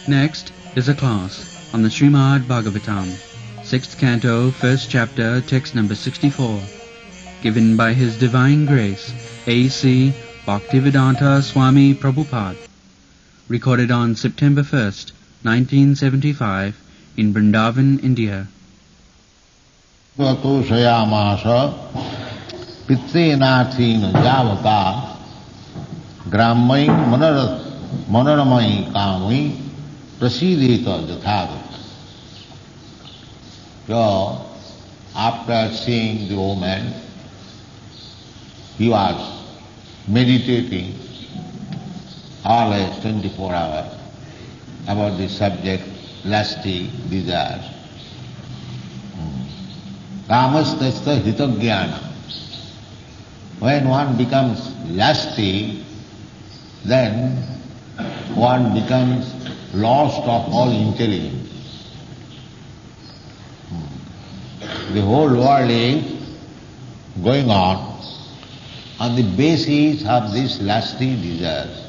Next is a class on the Srimad Bhagavatam, 6th Canto, 1st Chapter, text number 64, given by His Divine Grace, A.C. Bhaktivedanta Swami Prabhupada, recorded on September 1st, 1975, in Vrindavan, India. Vato Sayamasa Pitrenathin Javata Grammai Manoramai Kami Prasideta Jathagata. So, after seeing the woman, he was meditating always 24 hours about the subject, lusty desires. Kamastasya hitagyana. When one becomes lusty, then one becomes lost of all intelligence. The whole world is going on the basis of this lusty desires.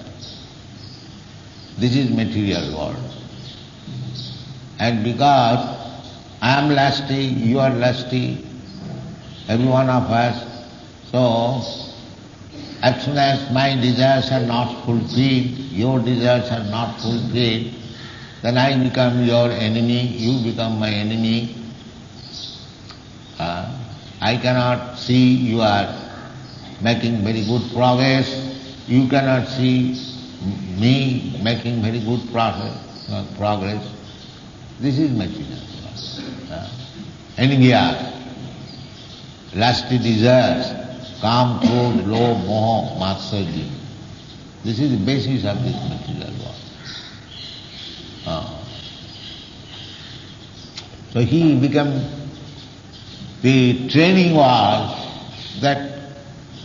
This is material world. And because I am lusty, you are lusty, every one of us, so as soon as my desires are not fulfilled, your desires are not fulfilled, then I become your enemy, you become my enemy. I cannot see you are making very good progress, you cannot see me making very good progress. This is material. Envy, lusty desires, kam, krodh, lobh, moha, matsarya. This is the basis of this material world. So he became, the training was that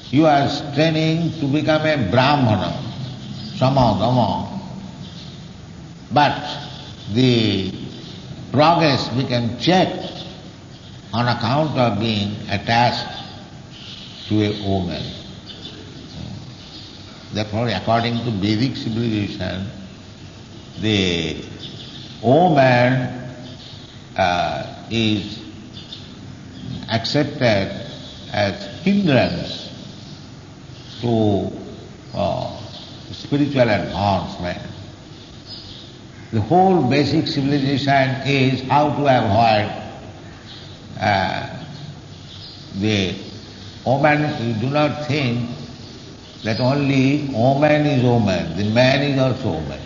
you are training to become a Brahmana, samadama, but the progress became checked on account of being attached to a woman. Therefore, according to Vedic civilization, the woman is accepted as hindrance to spiritual advancement. The whole basic civilization is how to avoid the woman. You do not think that only woman is woman, the man is also woman.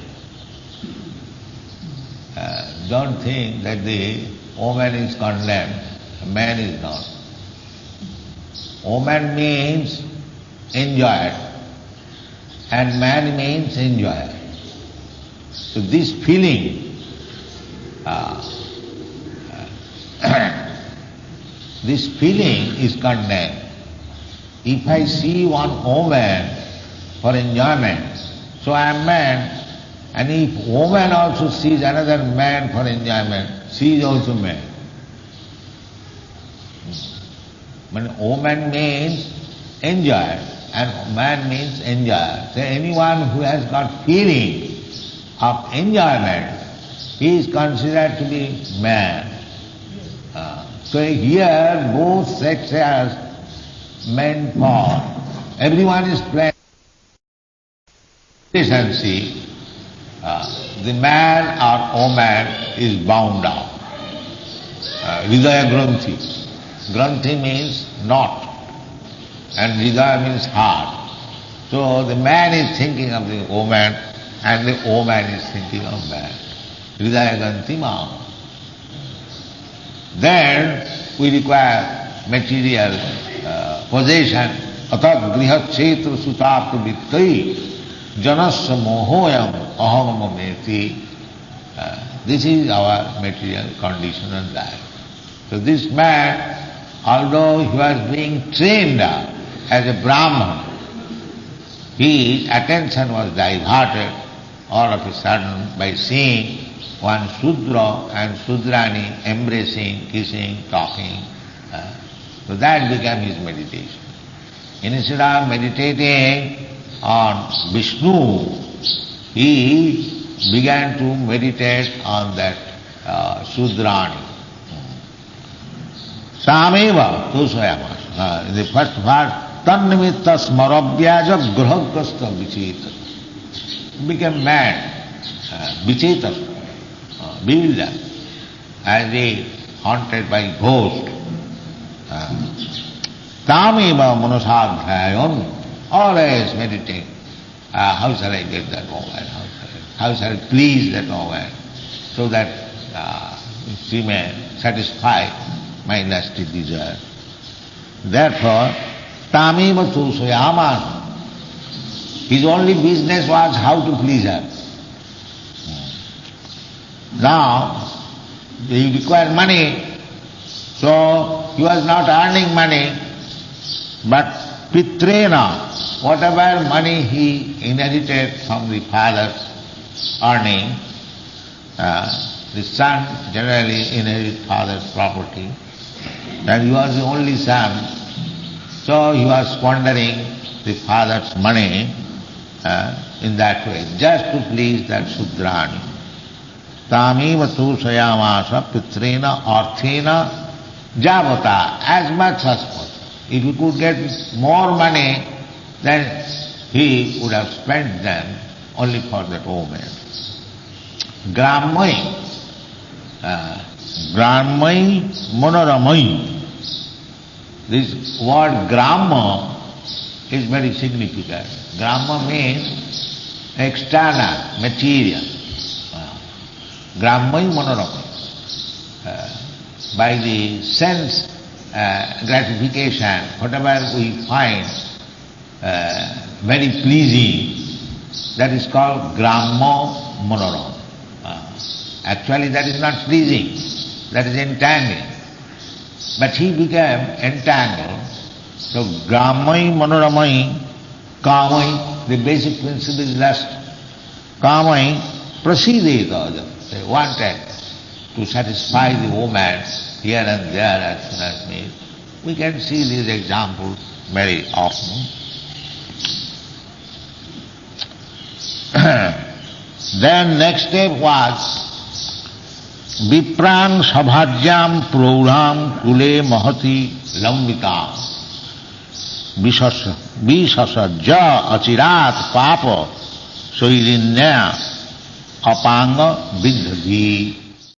Don't think that the woman is condemned, the man is not. Woman means enjoyer and man means enjoyer. So this feeling, this feeling is condemned. If I see one woman for enjoyment, so I am man, and if woman also sees another man for enjoyment, she is also man. When woman means enjoyer and man means enjoyer. So anyone who has got feeling of enjoyment, he is considered to be man. So here both sexes men for. Everyone is playing relationship. The man or woman is bound up. Hridaya Granthi. Granthi means knot and Hridaya means heart. So the man is thinking of the woman and the woman is thinking of man. Hridaya Granthi ma. Then we require material possession. Atat grihat chetra sutapta vittai janasya mohoyam aham mameti. This is our material condition and life. So this man, although he was being trained as a Brahman, his attention was diverted all of a sudden by seeing one Shudra and Shudrani embracing, kissing, talking. So that became his meditation. Instead of meditating on Vishnu, he began to meditate on that Sudrani. Sameva Tusayama. In the first verse, Tannimitta smarabhyaja grahagasta vicheta. Became mad, vicheta, bewildered, as if haunted by ghost. Tameva manasadhyayon, always meditating. How shall I get that woman? How shall I please that woman? So that she may satisfy my lusty desire. Therefore, Tameva Tusayama, his only business was how to please her. Now, he required money, so he was not earning money, but Pitrena, whatever money he inherited from the father's earning, the son generally inherits father's property, and he was the only son, so he was squandering the father's money in that way, just to please that Sudrani. Tamiva Tusayamasa Pitrena Arthena Javata, as much as possible. If he could get more money, then he would have spent them only for that woman. Grammai, Grammai Monoramai. This word Gramma is very significant. Gramma means external, material. Grammai Monoramai. By the sense gratification, whatever we find very pleasing, that is called Gramma Monoram. Actually that is not pleasing, that is entangling. But he became entangled. So Grammai Manoramai, Kamai, the basic principle is lust. Kamai prasideta. They wanted to satisfy the woman here and there as soon as need. We can see these examples very often. Then next step was Viprang Sabhajyam Prauram Kule Mahati Lambitam Visasajja Achirat Papa Soirinya Apanga Vidhaji.